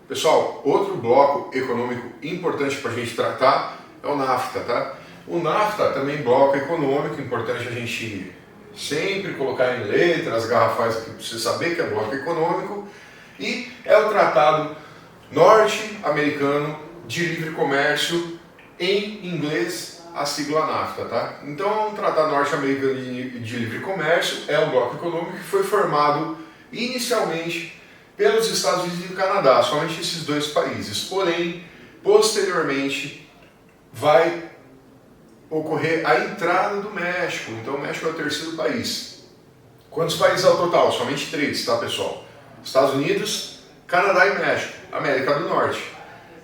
Pessoal, outro bloco econômico importante para a gente tratar é o NAFTA, tá? O NAFTA também é bloco econômico, importante a gente sempre colocar em letras garrafais aqui para você saber que é bloco econômico, e é o Tratado Norte-Americano de Livre Comércio, em inglês a sigla NAFTA, tá? Então, o Tratado Norte-Americano de Livre Comércio é um bloco econômico que foi formado inicialmente pelos Estados Unidos e o Canadá, somente esses dois países. Porém, posteriormente, vai ocorrer a entrada do México. Então, o México é o terceiro país. Quantos países ao total? Somente 3, tá, pessoal? Estados Unidos, Canadá e México, América do Norte.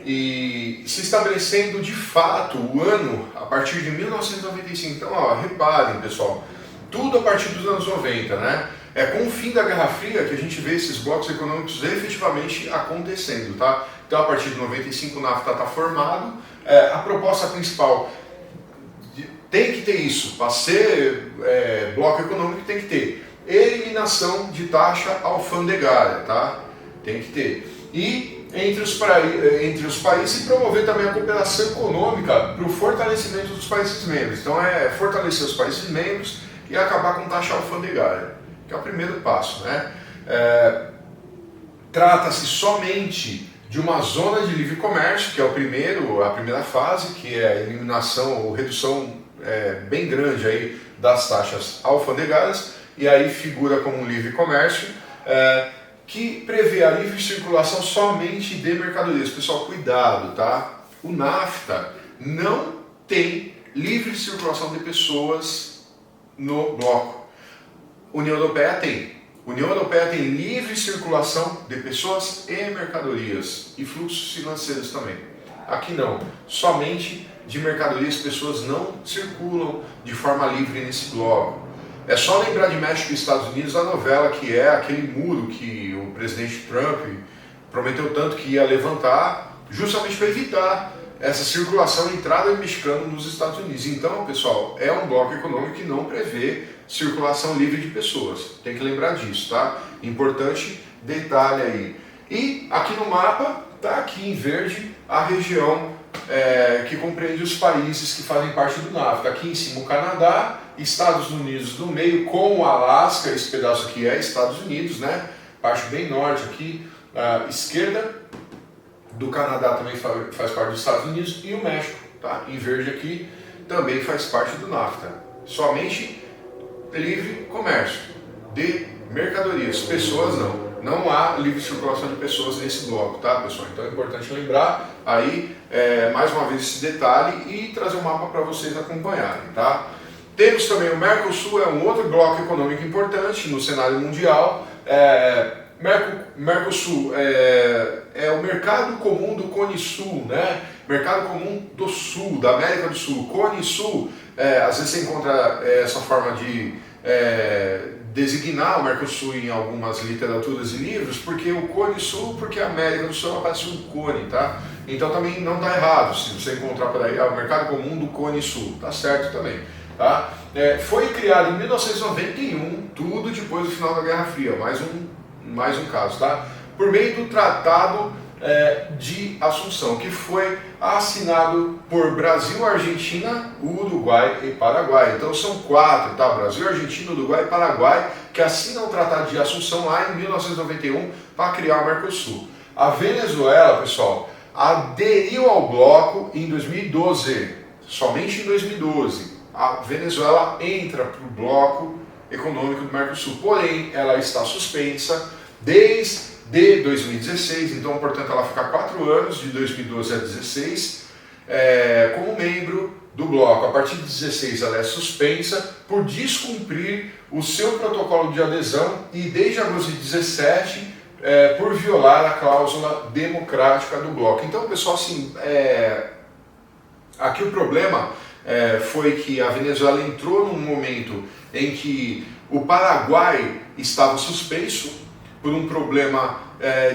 E se estabelecendo de fato o ano a partir de 1995. Então, ó, reparem, pessoal, tudo a partir dos anos 90, né? É com o fim da Guerra Fria que a gente vê esses blocos econômicos efetivamente acontecendo, tá? Então, a partir de 95 o NAFTA está formado. A proposta principal tem que ter isso, para ser bloco econômico tem que ter eliminação de taxa alfandegária, tá? Tem que ter. E entre os países promover também a cooperação econômica para o fortalecimento dos países membros. Então fortalecer os países membros e acabar com taxa alfandegária, que é o primeiro passo, né? Trata-se somente de uma zona de livre comércio, que é a primeira fase, que é a eliminação ou redução bem grande aí das taxas alfandegárias, e aí figura como um livre comércio, que prevê a livre circulação somente de mercadorias. Pessoal, cuidado, tá? O NAFTA não tem livre circulação de pessoas no bloco. União Europeia tem. União Europeia tem livre circulação de pessoas e mercadorias e fluxos financeiros também. Aqui não. Somente de mercadorias, pessoas não circulam de forma livre nesse bloco. É só lembrar de México e Estados Unidos a novela que é aquele muro que o presidente Trump prometeu tanto que ia levantar, justamente para evitar essa circulação e entrada de mexicano nos Estados Unidos. Então, pessoal, é um bloco econômico que não prevê circulação livre de pessoas. Tem que lembrar disso, tá? Importante detalhe aí. E aqui no mapa, tá aqui em verde, a região que compreende os países que fazem parte do NAFTA. Aqui em cima o Canadá, Estados Unidos no meio com o Alasca, esse pedaço aqui é Estados Unidos, né? Parte bem norte aqui, esquerda do Canadá também faz parte dos Estados Unidos, e o México, tá? Em verde aqui, também faz parte do NAFTA. Somente livre comércio de mercadorias, pessoas não. Não há livre circulação de pessoas nesse bloco, tá, pessoal? Então é importante lembrar aí, mais uma vez, esse detalhe e trazer um mapa para vocês acompanharem, tá? Temos também o Mercosul, é um outro bloco econômico importante no cenário mundial. Mercosul é o mercado comum do Cone Sul, né? Mercado comum do Sul, da América do Sul. Cone Sul, às vezes você encontra essa forma de designar o Mercosul em algumas literaturas e livros, porque o Cone Sul, porque a América do Sul aparece um cone, tá? Então também não está errado se você encontrar por aí o mercado comum do Cone Sul, tá certo também. Tá? Foi criado em 1991, tudo depois do final da Guerra Fria, mais um caso, tá? Por meio do Tratado de Assunção, que foi assinado por Brasil, Argentina, Uruguai e Paraguai. Então são 4, tá? Brasil, Argentina, Uruguai e Paraguai, que assinam o Tratado de Assunção lá em 1991 para criar o Mercosul. A Venezuela, pessoal, aderiu ao bloco em 2012, somente em 2012. A Venezuela entra para o bloco econômico do Mercosul, porém ela está suspensa desde 2016, então portanto ela fica 4 anos, de 2012 a 2016, como membro do bloco. A partir de 2016 ela é suspensa por descumprir o seu protocolo de adesão e desde agosto de 2017 por violar a cláusula democrática do bloco. Então, pessoal, assim, aqui o problema foi que a Venezuela entrou num momento em que o Paraguai estava suspenso por um problema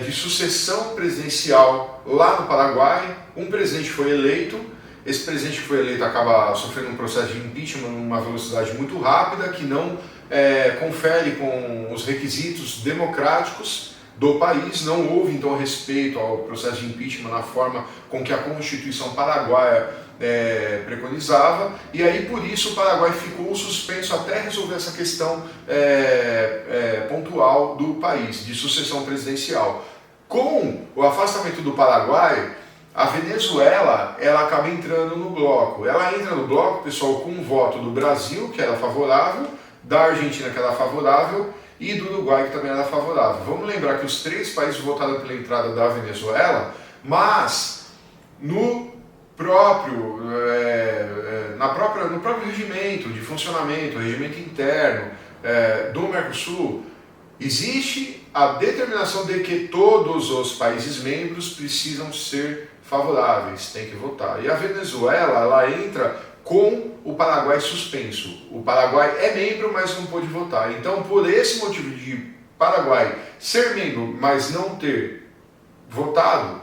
de sucessão presidencial lá no Paraguai. Um presidente foi eleito, esse presidente que foi eleito acaba sofrendo um processo de impeachment numa velocidade muito rápida, que não confere com os requisitos democráticos do país. Não houve então respeito ao processo de impeachment na forma com que a Constituição paraguaia preconizava, e aí por isso o Paraguai ficou suspenso até resolver essa questão pontual do país, de sucessão presidencial. Com o afastamento do Paraguai, a Venezuela ela acaba entrando no bloco. Ela entra no bloco, pessoal, com o voto do Brasil, que era favorável, da Argentina, que era favorável, e do Uruguai, que também era favorável. Vamos lembrar que os 3 países votaram pela entrada da Venezuela, mas no próprio regimento de funcionamento, regimento interno do Mercosul, existe a determinação de que todos os países membros precisam ser favoráveis, tem que votar. E a Venezuela, ela entra com o Paraguai suspenso. O Paraguai é membro, mas não pôde votar. Então, por esse motivo de Paraguai ser membro, mas não ter votado,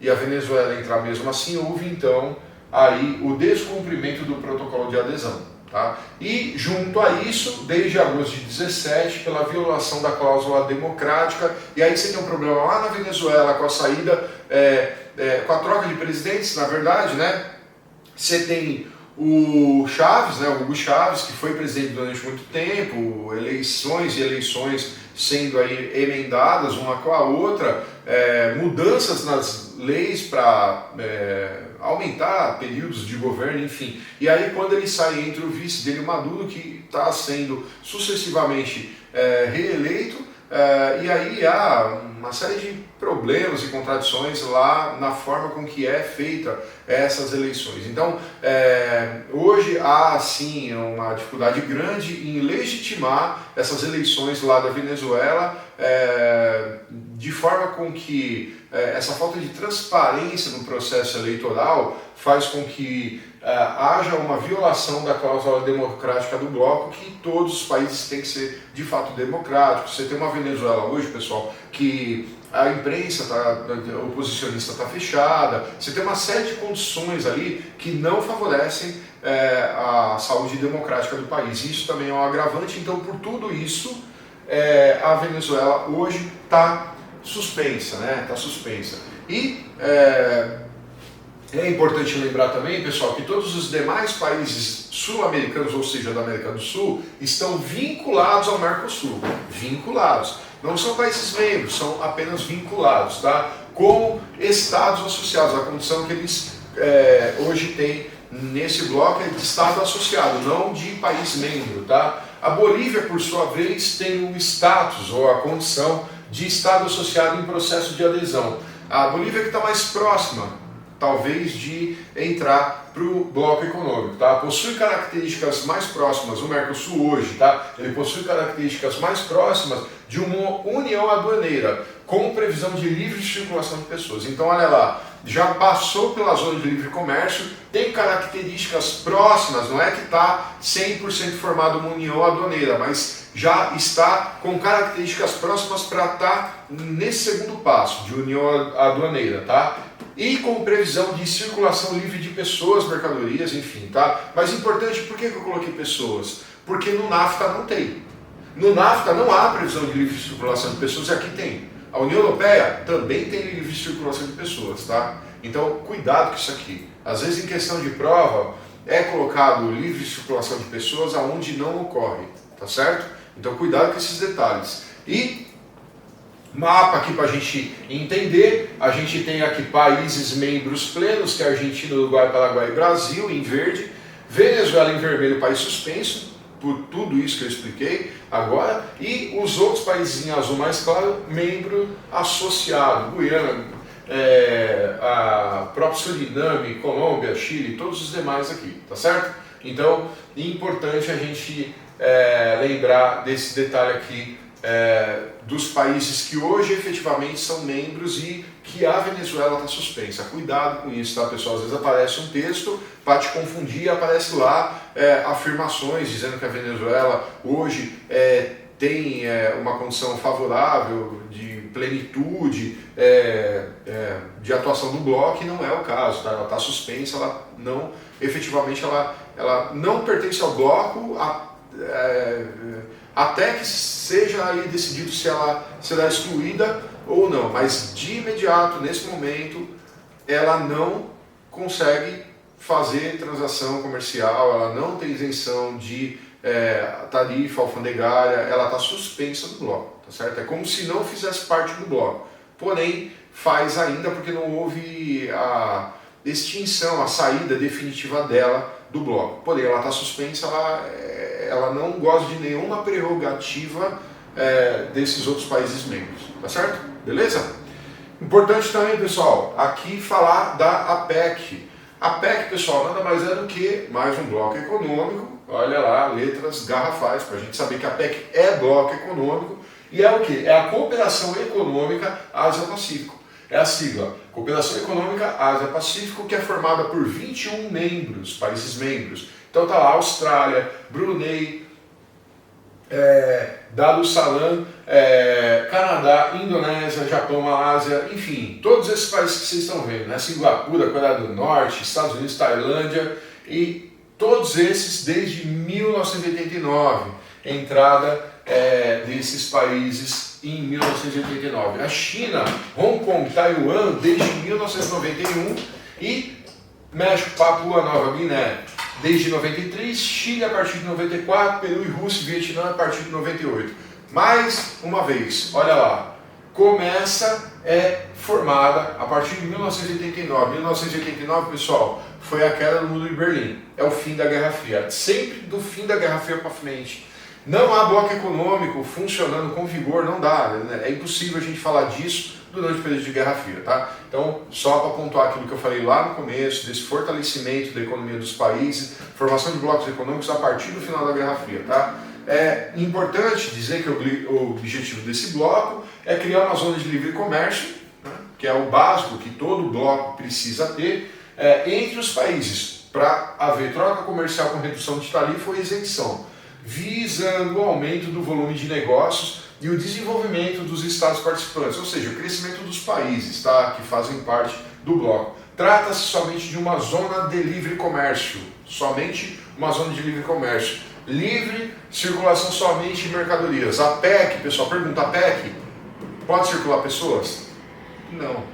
e a Venezuela entrar mesmo assim, houve então aí o descumprimento do protocolo de adesão. Tá? E junto a isso, desde agosto de 17, pela violação da cláusula democrática, e aí você tem um problema lá na Venezuela com a saída, com a troca de presidentes, na verdade, né? Você tem o Chaves, né, o Hugo Chávez, que foi presidente durante muito tempo, eleições e eleições sendo aí emendadas uma com a outra, mudanças nas leis para aumentar períodos de governo, enfim. E aí quando ele sai, entre o vice dele, o Maduro, que está sendo sucessivamente reeleito, e aí há uma série de problemas e contradições lá na forma com que é feita essas eleições. Então, hoje há sim uma dificuldade grande em legitimar essas eleições lá da Venezuela, de forma com que essa falta de transparência no processo eleitoral faz com que haja uma violação da cláusula democrática do bloco, que todos os países têm que ser de fato democráticos. Você tem uma Venezuela hoje, pessoal, que a imprensa oposicionista está fechada, você tem uma série de condições ali que não favorecem a saúde democrática do país. Isso também é um agravante. Então, por tudo isso, a Venezuela hoje está suspensa, né? Está suspensa. E é importante lembrar também, pessoal, que todos os demais países sul-americanos, ou seja, da América do Sul, estão vinculados ao Mercosul. Vinculados. Não são países membros, são apenas vinculados, tá? Como estados associados. A condição que eles hoje têm nesse bloco é de estado associado, não de país membro, tá? A Bolívia, por sua vez, tem o status ou a condição de estado associado em processo de adesão. A Bolívia que está mais próxima, talvez, de entrar para o bloco econômico, tá? Possui características mais próximas, o Mercosul hoje, tá? Ele possui características mais próximas de uma união aduaneira, com previsão de livre circulação de pessoas. Então, olha lá, já passou pela zona de livre comércio, tem características próximas, não é que está 100% formado uma união aduaneira, mas já está com características próximas para estar nesse segundo passo, de união aduaneira, tá? E com previsão de circulação livre de pessoas, mercadorias, enfim, tá? Mas importante, por que eu coloquei pessoas? Porque no NAFTA não tem. No NAFTA não há previsão de livre circulação de pessoas, e aqui tem. A União Europeia também tem livre circulação de pessoas, tá? Então, cuidado com isso aqui. Às vezes, em questão de prova, é colocado livre circulação de pessoas aonde não ocorre, tá certo? Então, cuidado com esses detalhes. E mapa aqui para a gente entender, a gente tem aqui países membros plenos, que é Argentina, Uruguai, Paraguai e Brasil, em verde, Venezuela em vermelho, país suspenso, por tudo isso que eu expliquei agora, e os outros países em azul mais claro, membro associado, Guiana, a própria Suriname, Colômbia, Chile, todos os demais aqui, tá certo? Então, é importante a gente lembrar desse detalhe aqui, dos países que hoje efetivamente são membros e que a Venezuela está suspensa. Cuidado com isso, tá, pessoal? Às vezes aparece um texto para te confundir, aparece lá afirmações dizendo que a Venezuela hoje tem uma condição favorável de plenitude de atuação do bloco, e não é o caso, tá? Ela está suspensa, ela não, efetivamente ela não pertence ao bloco, até que seja aí decidido se ela será excluída ou não. Mas de imediato, nesse momento, ela não consegue fazer transação comercial, ela não tem isenção de tarifa alfandegária, ela está suspensa do bloco, tá certo? É como se não fizesse parte do bloco, porém faz ainda porque não houve a extinção, a saída definitiva dela do bloco. Porém, ela está suspensa, ela não goza de nenhuma prerrogativa desses outros países membros, tá certo? Beleza? Importante também, pessoal, aqui falar da APEC. A APEC, pessoal, nada mais é do que mais um bloco econômico. Olha lá, letras garrafais, para a gente saber que a APEC é bloco econômico. E é o que? É a Cooperação Econômica Ásia-Pacífico. É a sigla Cooperação Econômica Ásia-Pacífico, que é formada por 21 membros, países membros. Então tá lá Austrália, Brunei, Darussalam, Canadá, Indonésia, Japão, Malásia, enfim, todos esses países que vocês estão vendo, né? Singapura, Coreia do Norte, Estados Unidos, Tailândia, e todos esses desde 1989, entrada desses países em 1989. A China, Hong Kong, Taiwan desde 1991 e México, Papua Nova Guiné desde 93, Chile a partir de 94, Peru e Rússia e Vietnã a partir de 98. Mais uma vez, olha lá, começa, formada a partir de 1989. 1989, pessoal, foi a queda do Muro de Berlim, é o fim da Guerra Fria. Sempre do fim da Guerra Fria para frente. Não há bloco econômico funcionando com vigor, não dá, né? É impossível a gente falar disso durante o período de Guerra Fria, tá? Então, só para pontuar aquilo que eu falei lá no começo, desse fortalecimento da economia dos países, formação de blocos econômicos a partir do final da Guerra Fria, tá? É importante dizer que o objetivo desse bloco é criar uma zona de livre comércio, né? Que é o básico que todo bloco precisa ter, entre os países, para haver troca comercial com redução de tarifa ou isenção, visando o aumento do volume de negócios e o desenvolvimento dos estados participantes, ou seja, o crescimento dos países, tá, que fazem parte do bloco. Trata-se somente de uma zona de livre comércio, somente uma zona de livre comércio. Livre circulação somente de mercadorias. A PEC, pessoal, pergunta, a PEC pode circular pessoas? Não,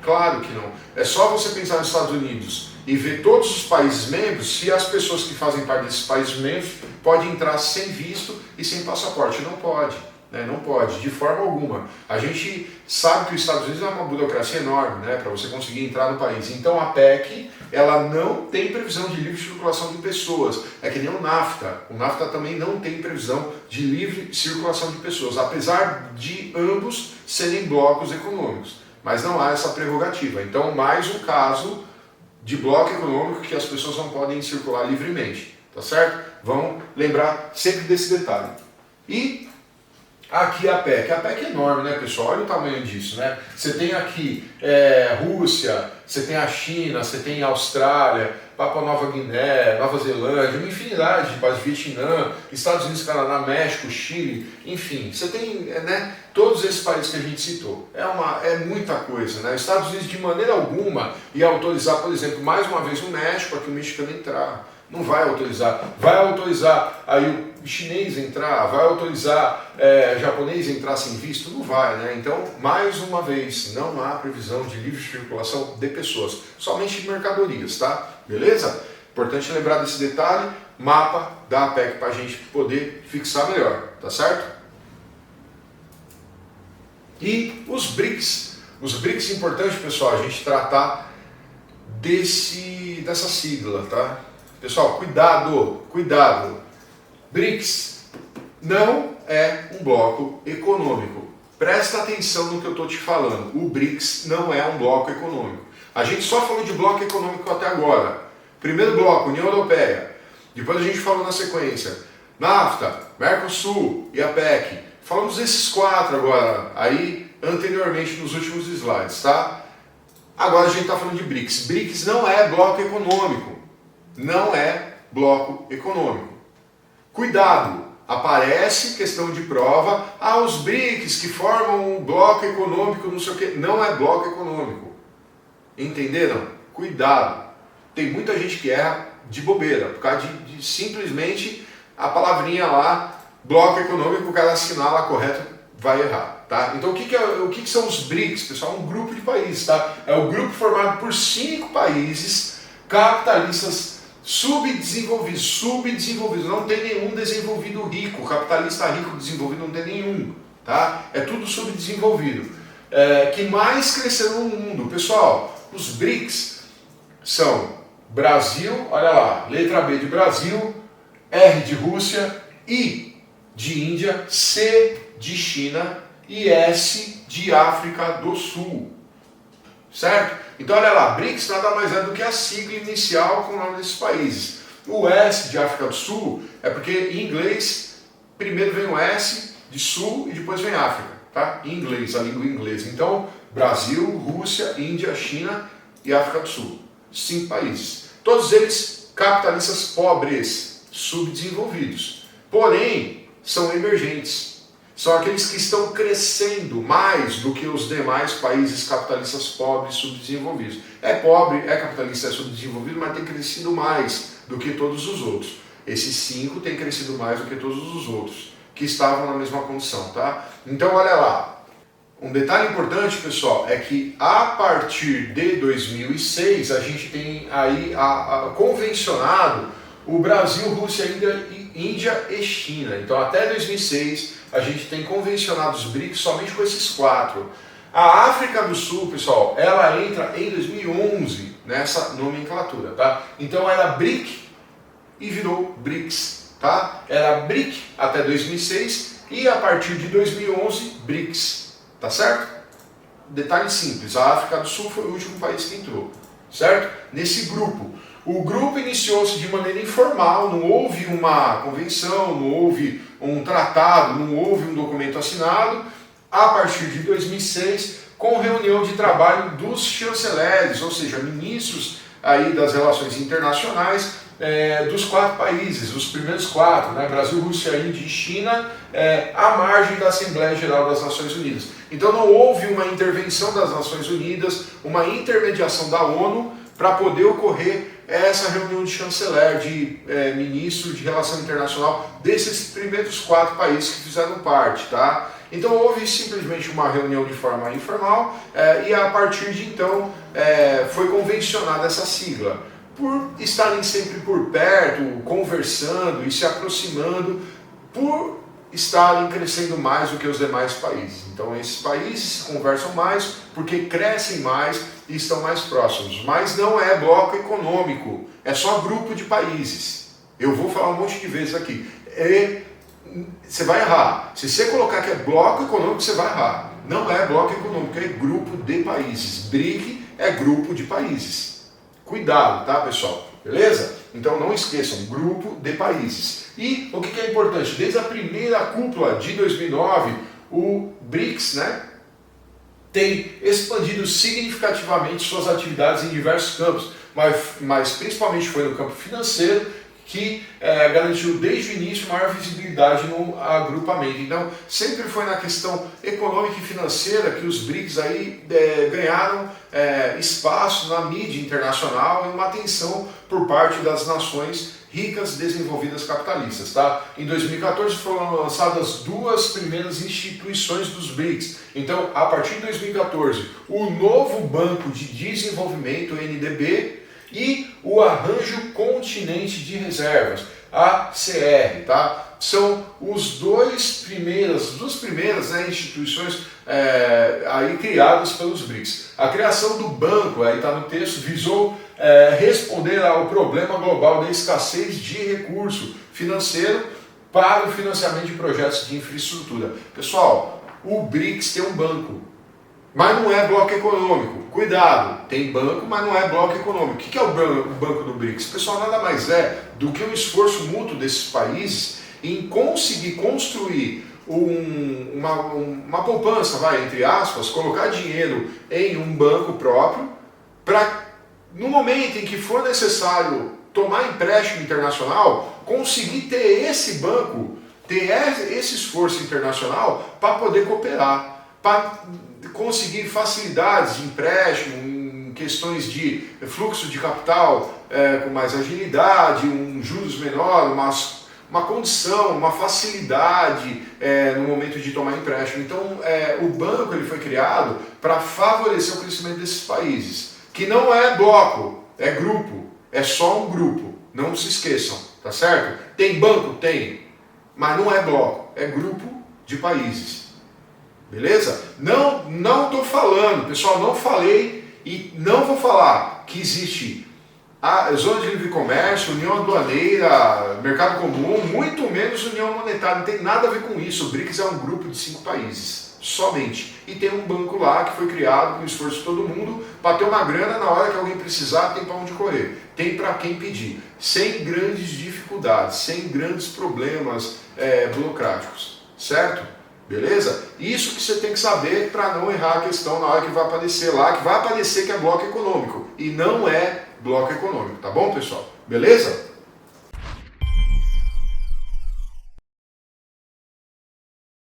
claro que não. É só você pensar nos Estados Unidos e ver todos os países membros, se as pessoas que fazem parte desses países membros podem entrar sem visto e sem passaporte. Não pode, né? Não pode, de forma alguma. A gente sabe que os Estados Unidos é uma burocracia enorme, né, para você conseguir entrar no país. Então a PEC, ela não tem previsão de livre circulação de pessoas. É que nem o NAFTA. O NAFTA também não tem previsão de livre circulação de pessoas, apesar de ambos serem blocos econômicos. Mas não há essa prerrogativa. Então, mais um caso de bloco econômico que as pessoas não podem circular livremente, tá certo? Vamos lembrar sempre desse detalhe. E aqui a PEC é enorme, né, pessoal? Olha o tamanho disso, né? Você tem aqui Rússia, você tem a China, você tem a Austrália, Papua Nova Guiné, Nova Zelândia, uma infinidade de países, Vietnã, Estados Unidos, Canadá, México, Chile, enfim, você tem, né, todos esses países que a gente citou. É muita coisa, né? Os Estados Unidos de maneira alguma ia autorizar, por exemplo, mais uma vez o México, aqui o mexicano entrar. Não vai autorizar. Vai autorizar aí o chinês entrar, vai autorizar japonês entrar sem visto? Não vai, né? Então, mais uma vez, não há previsão de livre circulação de pessoas, somente de mercadorias, tá? Beleza? Importante lembrar desse detalhe, mapa da APEC para a gente poder fixar melhor, tá certo? E os BRICS. Os BRICS é importante, pessoal, a gente tratar dessa sigla, tá? Pessoal, cuidado. BRICS não é um bloco econômico. Presta atenção no que eu estou te falando. O BRICS não é um bloco econômico. A gente só falou de bloco econômico até agora. Primeiro bloco, União Europeia. Depois a gente falou na sequência NAFTA, Mercosul e a PEC. Falamos desses quatro agora, aí anteriormente nos últimos slides, tá? Agora a gente está falando de BRICS. BRICS não é bloco econômico. Não é bloco econômico. Cuidado, aparece questão de prova, os BRICS que formam um bloco econômico, não sei o que, não é bloco econômico. Entenderam? Cuidado. Tem muita gente que erra de bobeira, por causa de simplesmente a palavrinha lá bloco econômico, o cara assinala correto, vai errar, tá? Então o que são os BRICS, pessoal? Um grupo de países, tá? É o grupo formado por 5 países capitalistas subdesenvolvidos, não tem nenhum desenvolvido rico, capitalista rico desenvolvido não tem nenhum, tá? É tudo subdesenvolvido. Que mais cresceram no mundo, pessoal, os BRICS são Brasil, olha lá, letra B de Brasil, R de Rússia, I de Índia, C de China e S de África do Sul, certo? Então olha lá, BRICS nada mais é do que a sigla inicial com o nome desses países. O S de África do Sul é porque em inglês primeiro vem o S de Sul e depois vem África, tá? Em inglês, a língua inglesa. Então Brasil, Rússia, Índia, China e África do Sul. 5 países. Todos eles capitalistas pobres, subdesenvolvidos. Porém, são emergentes. São aqueles que estão crescendo mais do que os demais países capitalistas pobres, subdesenvolvidos. É pobre, é capitalista, é subdesenvolvido, mas tem crescido mais do que todos os outros. Esses 5 têm crescido mais do que todos os outros, que estavam na mesma condição, tá? Então, olha lá. Um detalhe importante, pessoal, é que a partir de 2006 a gente tem aí convencionado o Brasil, Rússia, Índia e China. Então até 2006 a gente tem convencionado os BRICS somente com esses 4. A África do Sul, pessoal, ela entra em 2011 nessa nomenclatura, tá? Então era BRIC e virou BRICS, tá? Era BRIC até 2006 e a partir de 2011 BRICS. Tá certo? Detalhe simples, a África do Sul foi o último país que entrou, certo? Nesse grupo. O grupo iniciou-se de maneira informal, não houve uma convenção, não houve um tratado, não houve um documento assinado, a partir de 2006, com reunião de trabalho dos chanceleres, ou seja, ministros aí das relações internacionais, dos 4 países, os primeiros 4, né, Brasil, Rússia, Índia e China, à margem da Assembleia Geral das Nações Unidas. Então não houve uma intervenção das Nações Unidas, uma intermediação da ONU para poder ocorrer essa reunião de chanceler, de ministro de relação internacional desses primeiros 4 países que fizeram parte, tá? Então houve simplesmente uma reunião de forma informal e a partir de então foi convencionada essa sigla. Por estarem sempre por perto, conversando e se aproximando, por estarem crescendo mais do que os demais países. Então esses países conversam mais porque crescem mais e estão mais próximos. Mas não é bloco econômico, é só grupo de países. Eu vou falar um monte de vezes aqui. Você vai errar. Se você colocar que é bloco econômico, você vai errar. Não é bloco econômico, é grupo de países. BRIC é grupo de países. Cuidado, tá, pessoal? Beleza? Então não esqueçam, grupo de países. E o que é importante? Desde a primeira cúpula de 2009, o BRICS, né, tem expandido significativamente suas atividades em diversos campos, mas principalmente foi no campo financeiro, que garantiu desde o início maior visibilidade no agrupamento. Então, sempre foi na questão econômica e financeira que os BRICS aí ganharam espaço na mídia internacional e uma atenção por parte das nações ricas desenvolvidas capitalistas. Tá? Em 2014 foram lançadas 2 primeiras instituições dos BRICS. Então, a partir de 2014, o novo Banco de Desenvolvimento, NDB, e o Arranjo Continente de Reservas, ACR, tá? São as duas primeiras instituições aí criadas pelos BRICS. A criação do banco, aí está no texto, visou responder ao problema global da escassez de recurso financeiro para o financiamento de projetos de infraestrutura. Pessoal, o BRICS tem um banco, mas não é bloco econômico. Cuidado, tem banco, mas não é bloco econômico. O que é o banco do BRICS? Pessoal, nada mais é do que um esforço mútuo desses países em conseguir construir uma poupança, entre aspas, colocar dinheiro em um banco próprio, para no momento em que for necessário tomar empréstimo internacional, conseguir ter esse banco, ter esse esforço internacional para poder cooperar, para conseguir facilidades de empréstimo, em questões de fluxo de capital com mais agilidade, um juros menor, uma condição, uma facilidade no momento de tomar empréstimo. Então o banco ele foi criado para favorecer o crescimento desses países, que não é bloco, é grupo, é só um grupo, não se esqueçam, tá certo? Tem banco? Tem, mas não é bloco, é grupo de países. Beleza? Não estou falando, pessoal, não falei e não vou falar que existe a zona de livre comércio, união aduaneira, mercado comum, muito menos união monetária, não tem nada a ver com isso. O BRICS é um grupo de 5 países, somente. E tem um banco lá que foi criado com o esforço de todo mundo para ter uma grana na hora que alguém precisar, tem para onde correr, tem para quem pedir, sem grandes dificuldades, sem grandes problemas burocráticos, certo? Beleza? Isso que você tem que saber para não errar a questão na hora que vai aparecer lá, que vai aparecer que é bloco econômico. E não é bloco econômico, tá bom, pessoal? Beleza?